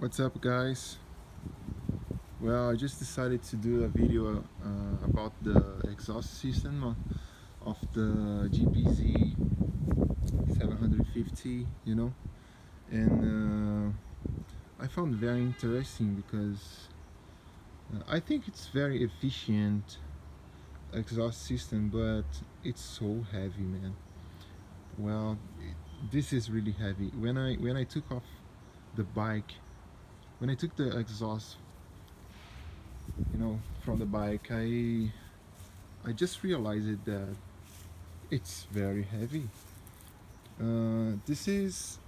What's up, guys? Well, I just decided to do a video about the exhaust system of the GPZ750, and I found very interesting because I think it's very efficient exhaust system, but it's so heavy, man. Well, this is really heavy. When I took off the bike, when I took the exhaust, from the bike, I just realized that it's very heavy. This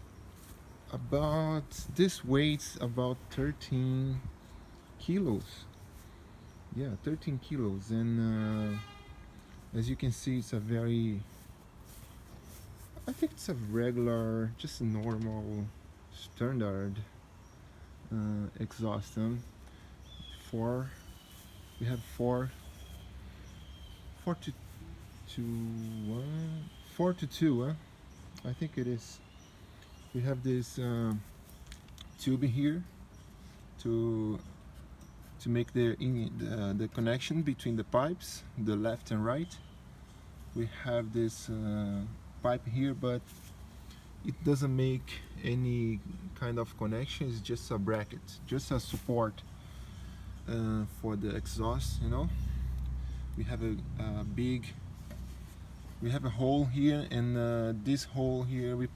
weighs about 13 kilos. Yeah, 13 kilos, and as you can see, I think it's a regular, just a normal, standard exhaust. Four. We have four to one, 4 to 2. I think it is. We have this tube here to make the connection between the pipes, the left and right. We have this pipe here, but it doesn't make any kind of connection. It's just a bracket, just a support for the exhaust. We have we have a hole here, and this hole here we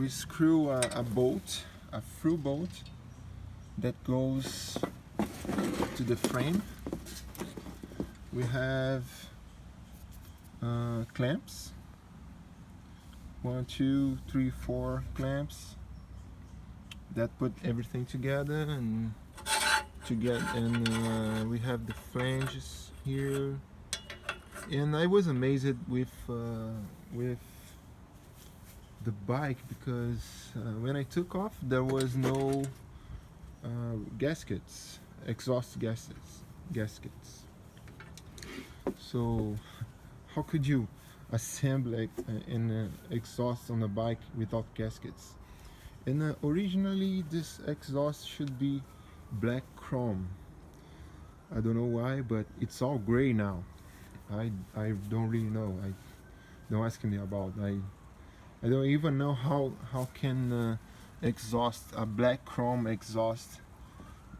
screw a bolt, a through bolt that goes to the frame. We have clamps, 1, 2, 3, 4 clamps that put everything together, and we have the flanges here. And I was amazed with the bike because when I took off, there was no gaskets, exhaust gaskets. So how could you assemble an exhaust on a bike without gaskets? And originally this exhaust should be black chrome. I don't know why, but it's all gray now. I don't really know. Don't ask me about. I don't even know how can a black chrome exhaust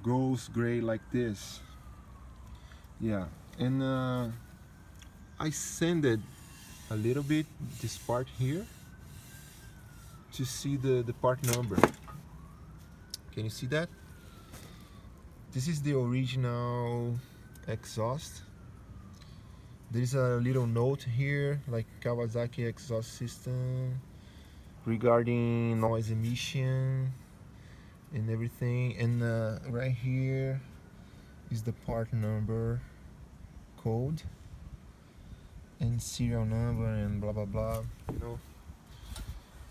goes gray like this. Yeah, and I sanded a little bit this part here to see the part number. Can you see that? This is the original exhaust. There is a little note here, like Kawasaki exhaust system, regarding noise emission and everything. And right here is the part number code and serial number and blah blah blah,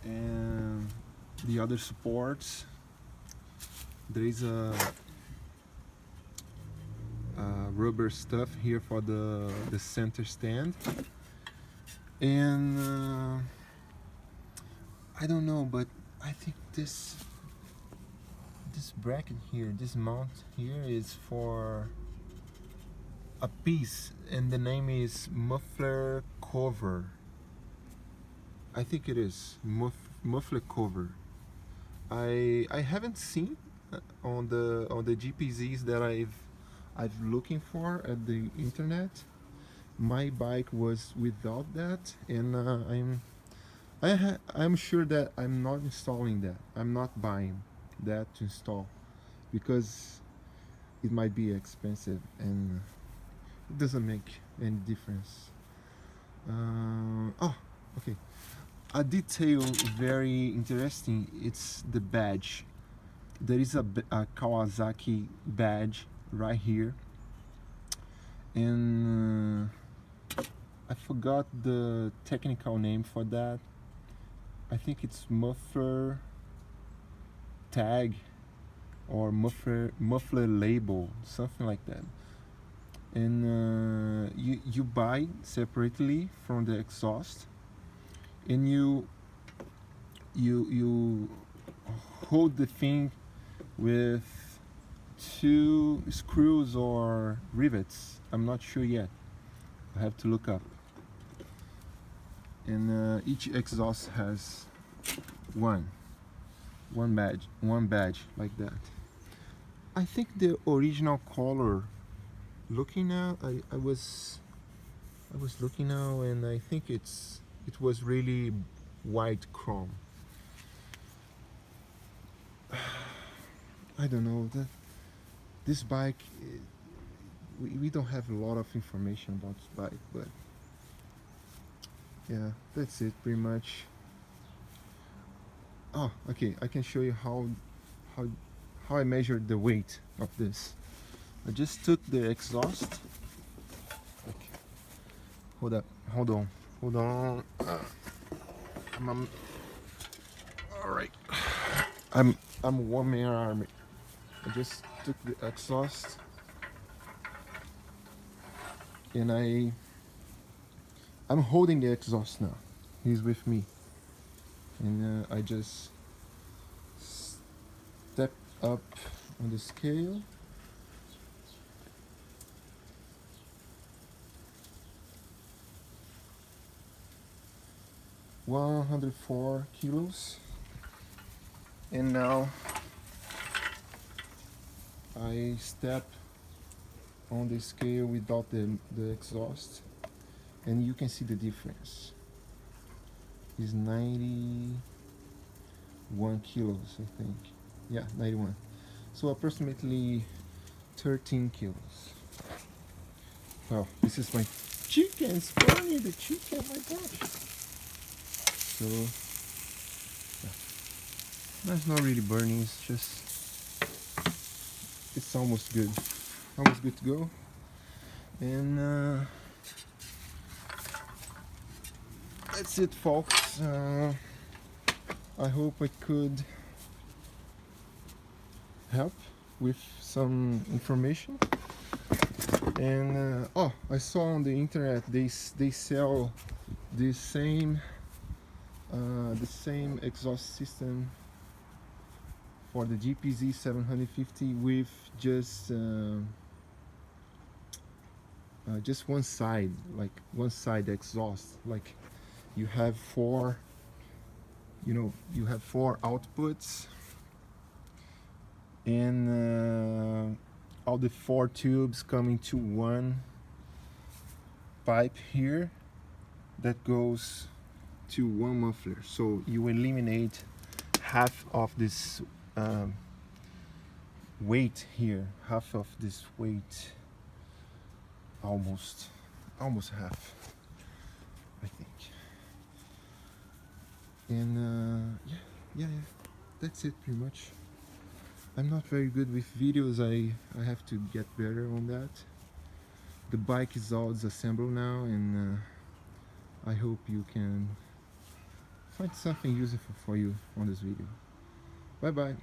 And the other supports, there is a rubber stuff here for the center stand, and I don't know, but I think this bracket here, this mount here, is for a piece, and the name is muffler cover. I think it is muffler cover. I haven't seen on the GPZs that I've looking for at the internet. My bike was without that, and I'm sure that I'm not installing that. I'm not buying that to install because it might be expensive and it doesn't make any difference. Oh, okay. A detail very interesting. It's the badge. There is a Kawasaki badge right here, and I forgot the technical name for that. I think it's muffler tag or muffler label, something like that. And you buy separately from the exhaust, and you hold the thing with 2 screws or rivets. I'm not sure yet. I have to look up. And each exhaust has one badge like that. I think the original color, looking now, I was looking now, and I think it was really white chrome. I don't know, this bike, we don't have a lot of information about this bike, but yeah, that's it pretty much. Oh, okay, I can show you how I measured the weight of this. I just took the exhaust. Okay. Hold on. All right. I'm one man army. I just took the exhaust and I'm holding the exhaust now. He's with me, and I just stepped up on the scale. $104 kilos, and now I step on the scale without the exhaust, and you can see the difference. It's 91 kilos, I think. Yeah, 91. So approximately 13 kilos. Well, this is my chickens, Bernie the chicken, my gosh. So, yeah. That's not really burning, it's just, it's almost good. Almost good to go. And that's it, folks. I hope I could help with some information. And oh, I saw on the internet they sell the same exhaust system for the GPZ750 with just one side, like one side exhaust. Like you have four outputs, and all the 4 tubes coming to one pipe here that goes to one muffler. So you eliminate half of this weight here, half of this weight, almost half, I think. And yeah, that's it pretty much. I'm not very good with videos. I have to get better on that. The bike is all disassembled now, and I hope you can find something useful for you on this video. Bye bye.